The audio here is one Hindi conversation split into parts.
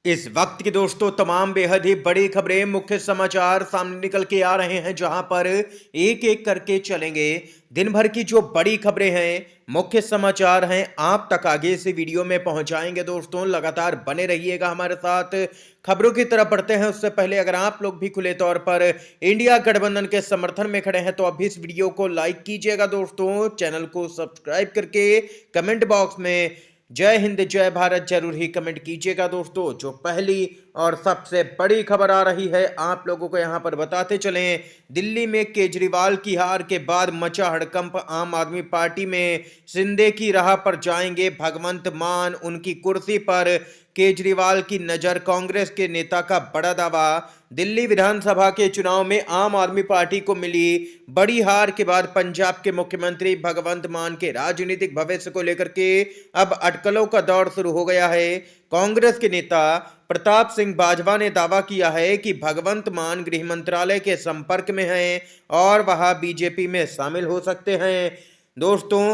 इस वक्त की दोस्तों तमाम बेहद ही बड़ी खबरें मुख्य समाचार सामने निकल के आ रहे हैं, जहां पर एक एक करके चलेंगे। दिन भर की जो बड़ी खबरें हैं, मुख्य समाचार हैं, आप तक आगे से वीडियो में पहुंचाएंगे। दोस्तों लगातार बने रहिएगा हमारे साथ। खबरों की तरफ बढ़ते हैं उससे पहले अगर आप लोग भी खुले तौर पर इंडिया गठबंधन के समर्थन में खड़े हैं तो अभी इस वीडियो को लाइक कीजिएगा। दोस्तों चैनल को सब्सक्राइब करके कमेंट बॉक्स में जय हिंद जय भारत जरूर ही कमेंट कीजिएगा। दोस्तों जो पहली और सबसे बड़ी खबर आ रही है आप लोगों को यहां पर बताते चलें। दिल्ली में केजरीवाल की हार के बाद मचा हड़कंप। आम आदमी पार्टी में शिंदे की राह पर जाएंगे भगवंत मान, उनकी कुर्सी पर केजरीवाल की नजर। कांग्रेस के नेता का बड़ा दावा। दिल्ली विधानसभा के चुनाव में आम आदमी पार्टी को मिली बड़ी हार के बाद पंजाब के मुख्यमंत्री भगवंत मान के राजनीतिक भविष्य को लेकर के अब अटकलों का दौर शुरू हो गया है। कांग्रेस के नेता प्रताप सिंह बाजवा ने दावा किया है कि भगवंत मान गृह मंत्रालय के संपर्क में हैं और वह बीजेपी में शामिल हो सकते हैं। दोस्तों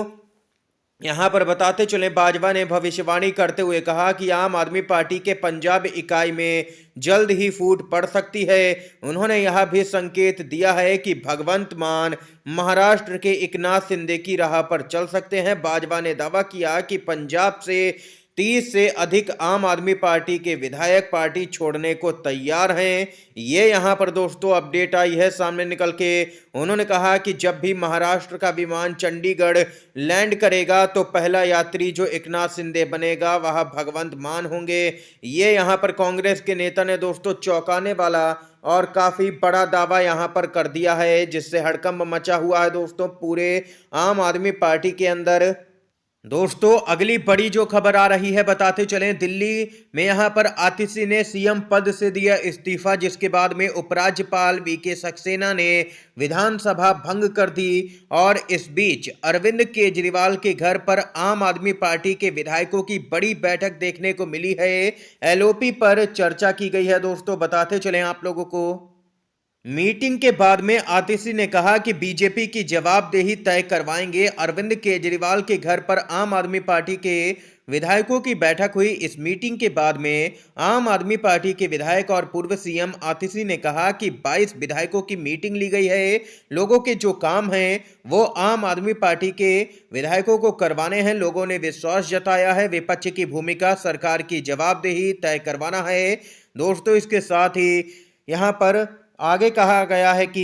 यहां पर बताते चले, बाजवा ने भविष्यवाणी करते हुए कहा कि आम आदमी पार्टी के पंजाब इकाई में जल्द ही फूट पड़ सकती है। उन्होंने यह भी संकेत दिया है कि भगवंत मान महाराष्ट्र के एकनाथ शिंदे की राह पर चल सकते हैं। बाजवा ने दावा किया कि पंजाब से 30 से अधिक आम आदमी पार्टी के विधायक पार्टी छोड़ने को तैयार हैं। ये यहां पर दोस्तों अपडेट आई है सामने निकल के। उन्होंने कहा कि जब भी महाराष्ट्र का विमान चंडीगढ़ लैंड करेगा तो पहला यात्री जो एकनाथ शिंदे बनेगा वह भगवंत मान होंगे। ये यहां पर कांग्रेस के नेता ने दोस्तों चौंकाने वाला और काफी बड़ा दावा यहां पर कर दिया है, जिससे हड़कंप मचा हुआ है दोस्तों पूरे आम आदमी पार्टी के अंदर। दोस्तों अगली बड़ी जो खबर आ रही है बताते चलें। दिल्ली में यहां पर आतिशी ने सीएम पद से दिया इस्तीफा, जिसके बाद में उपराज्यपाल वीके सक्सेना ने विधानसभा भंग कर दी। और इस बीच अरविंद केजरीवाल के घर पर आम आदमी पार्टी के विधायकों की बड़ी बैठक देखने को मिली है। एलओपी पर चर्चा की गई है। दोस्तों बताते चलें आप लोगों को, मीटिंग के बाद में आतिशी ने कहा कि बीजेपी की जवाबदेही तय करवाएंगे। अरविंद केजरीवाल के घर पर आम आदमी पार्टी के विधायकों की बैठक हुई। इस मीटिंग के बाद में आम आदमी पार्टी के विधायक और पूर्व सीएम आतिशी ने कहा कि 22 विधायकों की मीटिंग ली गई है। लोगों के जो काम हैं वो आम आदमी पार्टी के विधायकों को करवाने हैं। लोगों ने विश्वास जताया है। विपक्ष की भूमिका सरकार की जवाबदेही तय करवाना है। दोस्तों इसके साथ ही यहाँ पर आगे कहा गया है कि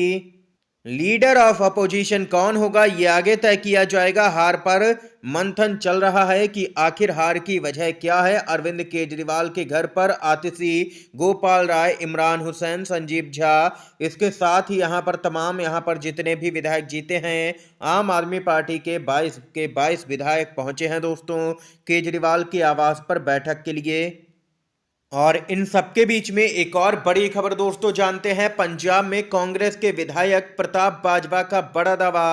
लीडर ऑफ अपोजिशन कौन होगा ये आगे तय किया जाएगा। हार पर मंथन चल रहा है कि आखिर हार की वजह क्या है। अरविंद केजरीवाल के घर पर आतिशी, गोपाल राय, इमरान हुसैन, संजीव झा, इसके साथ ही यहाँ पर तमाम यहाँ पर जितने भी विधायक जीते हैं आम आदमी पार्टी के 22 विधायक पहुंचे हैं दोस्तों केजरीवाल के आवास पर बैठक के लिए। और इन सबके बीच में एक और बड़ी खबर दोस्तों जानते हैं। पंजाब में कांग्रेस के विधायक प्रताप बाजवा का बड़ा दावा।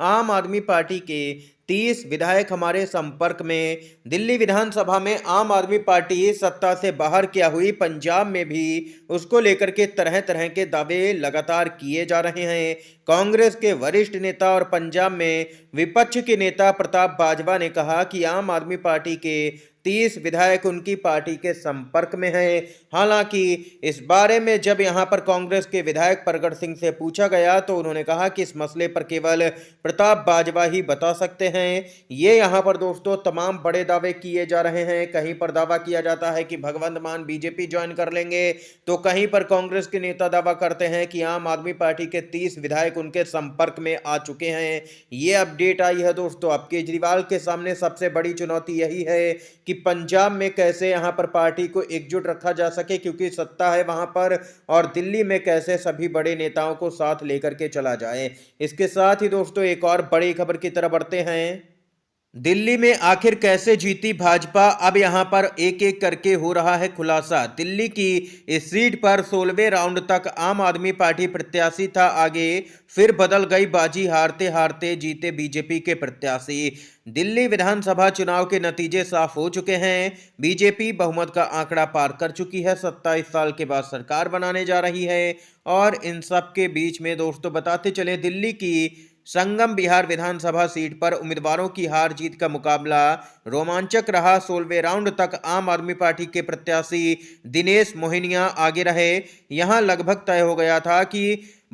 आम आदमी पार्टी के 30 विधायक हमारे संपर्क में। दिल्ली विधानसभा में आम आदमी पार्टी सत्ता से बाहर क्या हुई, पंजाब में भी उसको लेकर के तरह तरह के दावे लगातार किए जा रहे हैं। कांग्रेस के वरिष्ठ नेता और पंजाब में विपक्ष के नेता प्रताप बाजवा ने कहा कि आम आदमी पार्टी के 30 विधायक उनकी पार्टी के संपर्क में हैं। हालांकि इस बारे में जब यहां पर कांग्रेस के विधायक प्रगट सिंह से पूछा गया तो उन्होंने कहा कि इस मसले पर केवल प्रताप बाजवा ही बता सकते हैं। ये यहां पर दोस्तों तमाम बड़े दावे किए जा रहे हैं। कहीं पर दावा किया जाता है कि भगवंत मान बीजेपी ज्वाइन कर लेंगे, तो कहीं पर कांग्रेस के नेता दावा करते हैं कि आम आदमी पार्टी के 30 विधायक उनके संपर्क में आ चुके हैं। ये अपडेट आई है दोस्तों। अब केजरीवाल के सामने सबसे बड़ी चुनौती यही है कि पंजाब में कैसे यहां पर पार्टी को एकजुट रखा जा सके, क्योंकि सत्ता है वहां पर, और दिल्ली में कैसे सभी बड़े नेताओं को साथ लेकर के चला जाए। इसके साथ ही दोस्तों एक और बड़ी खबर की तरफ बढ़ते हैं। दिल्ली में आखिर कैसे जीती भाजपा, अब यहां पर एक एक करके हो रहा है खुलासा। दिल्ली की इस सीट पर 16वें राउंड तक आम आदमी पार्टी प्रत्याशी था आगे, फिर बदल गई बाजी, हारते हारते जीते बीजेपी के प्रत्याशी। दिल्ली विधानसभा चुनाव के नतीजे साफ हो चुके हैं। बीजेपी बहुमत का आंकड़ा पार कर चुकी है, 27 साल के बाद सरकार बनाने जा रही है। और इन सब के बीच में दोस्तों बताते चले, दिल्ली की संगम बिहार विधानसभा सीट पर उम्मीदवारों की हार जीत का मुकाबला रोमांचक रहा। 16वें राउंड तक आम आदमी पार्टी के प्रत्याशी दिनेश मोहिनिया आगे रहे। यहां लगभग तय हो गया था कि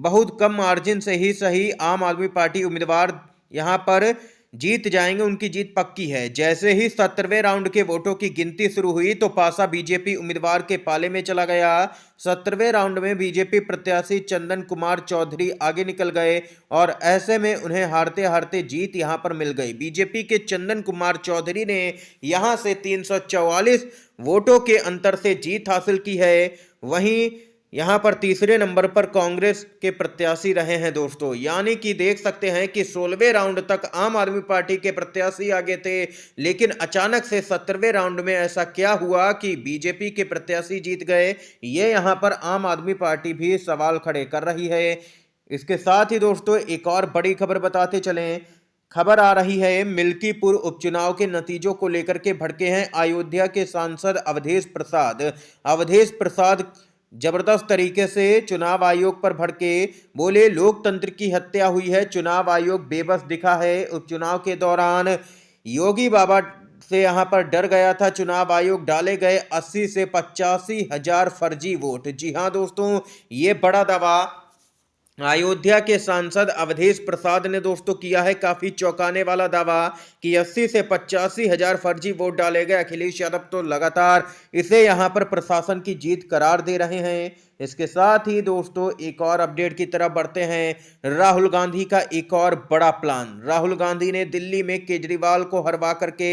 बहुत कम मार्जिन से ही सही आम आदमी पार्टी उम्मीदवार यहां पर जीत जाएंगे, उनकी जीत पक्की है। जैसे ही 17वें राउंड के वोटों की गिनती शुरू हुई तो पासा बीजेपी उम्मीदवार के पाले में चला गया। 17वें राउंड में बीजेपी प्रत्याशी चंदन कुमार चौधरी आगे निकल गए और ऐसे में उन्हें हारते हारते जीत यहां पर मिल गई। बीजेपी के चंदन कुमार चौधरी ने यहां से 344 वोटों के अंतर से जीत हासिल की है। वहीं यहां पर तीसरे नंबर पर कांग्रेस के प्रत्याशी रहे हैं दोस्तों। यानी कि देख सकते हैं कि 16वें राउंड तक आम आदमी पार्टी के प्रत्याशी आगे थे, लेकिन अचानक से 17वें राउंड में ऐसा क्या हुआ कि बीजेपी के प्रत्याशी जीत गए, ये यहां पर आम आदमी पार्टी भी सवाल खड़े कर रही है। इसके साथ ही दोस्तों एक और बड़ी खबर बताते चलें। खबर आ रही है मिल्कीपुर उपचुनाव के नतीजों को लेकर के भड़के हैं अयोध्या के सांसद अवधेश प्रसाद। अवधेश प्रसाद जबरदस्त तरीके से चुनाव आयोग पर भड़के, बोले लोकतंत्र की हत्या हुई है, चुनाव आयोग बेबस दिखा है। उपचुनाव के दौरान योगी बाबा से यहां पर डर गया था चुनाव आयोग, डाले गए 80 से 85 हजार फर्जी वोट। जी हां दोस्तों, ये बड़ा दावा अयोध्या के सांसद अवधेश प्रसाद ने दोस्तों किया है। काफी चौंकाने वाला दावा कि 80 से 85 हजार फर्जी वोट डाले गए। अखिलेश यादव तो लगातार इसे यहां पर प्रशासन की जीत करार दे रहे हैं। इसके साथ ही दोस्तों एक और अपडेट की तरफ बढ़ते हैं। राहुल गांधी का एक और बड़ा प्लान। राहुल गांधी ने दिल्ली में केजरीवाल को हरवा करके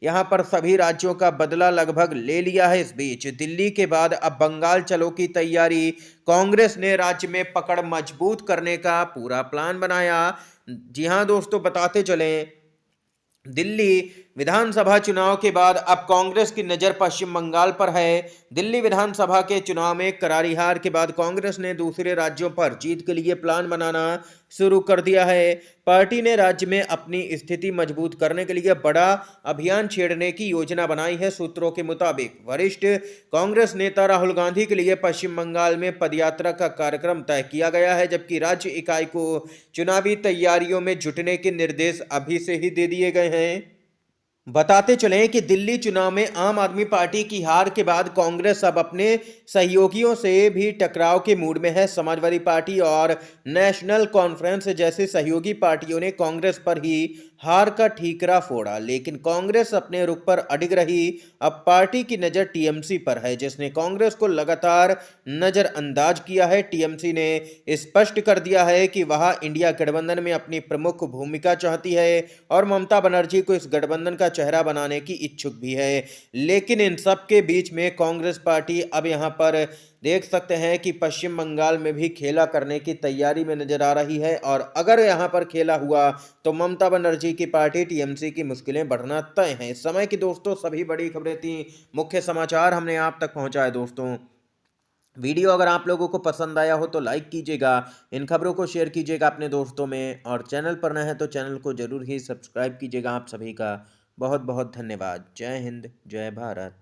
यहां पर सभी राज्यों का बदला लगभग ले लिया है। इस बीच दिल्ली के बाद अब बंगाल चलो की तैयारी। कांग्रेस ने राज्य में पकड़ मजबूत करने का पूरा प्लान बनाया। जी हां दोस्तों, बताते चलें दिल्ली विधानसभा चुनाव के बाद अब कांग्रेस की नजर पश्चिम बंगाल पर है। दिल्ली विधानसभा के चुनाव में करारी हार के बाद कांग्रेस ने दूसरे राज्यों पर जीत के लिए प्लान बनाना शुरू कर दिया है। पार्टी ने राज्य में अपनी स्थिति मजबूत करने के लिए बड़ा अभियान छेड़ने की योजना बनाई है। सूत्रों के मुताबिक वरिष्ठ कांग्रेस नेता राहुल गांधी के लिए पश्चिम बंगाल में पदयात्रा का कार्यक्रम तय किया गया है, जबकि राज्य इकाई को चुनावी तैयारियों में जुटने के निर्देश अभी से ही दे दिए गए हैं। बताते चलें कि दिल्ली चुनाव में आम आदमी पार्टी की हार के बाद कांग्रेस अब अपने सहयोगियों से भी टकराव के मूड में है। समाजवादी पार्टी और नेशनल कॉन्फ्रेंस जैसी सहयोगी पार्टियों ने कांग्रेस पर ही हार का ठीकरा फोड़ा, लेकिन कांग्रेस अपने रुख पर अडिग रही। अब पार्टी की नज़र टीएमसी पर है, जिसने कांग्रेस को लगातार नज़रअंदाज किया है। टीएमसी ने स्पष्ट कर दिया है कि वह इंडिया गठबंधन में अपनी प्रमुख भूमिका चाहती है और ममता बनर्जी को इस गठबंधन का चेहरा बनाने की इच्छुक भी है। लेकिन इन सब के बीच में कांग्रेस पार्टी अब यहां पर देख सकते हैं कि पश्चिम बंगाल में भी खेला करने की तैयारी में नजर आ रही है, और अगर यहां पर खेला हुआ तो ममता बनर्जी की पार्टी टीएमसी की मुश्किलें बढ़ना तय हैं। इस समय की दोस्तों सभी बड़ी खबरें थी, मुख्य समाचार हमने आप तक पहुंचाए। दोस्तों वीडियो अगर आप लोगों को पसंद आया हो तो लाइक कीजिएगा, इन खबरों को शेयर कीजिएगा अपने दोस्तों में, और चैनल पर नए हैं तो चैनल को जरूर ही सब्सक्राइब कीजिएगा। आप सभी का बहुत बहुत धन्यवाद। जय हिंद, जय भारत।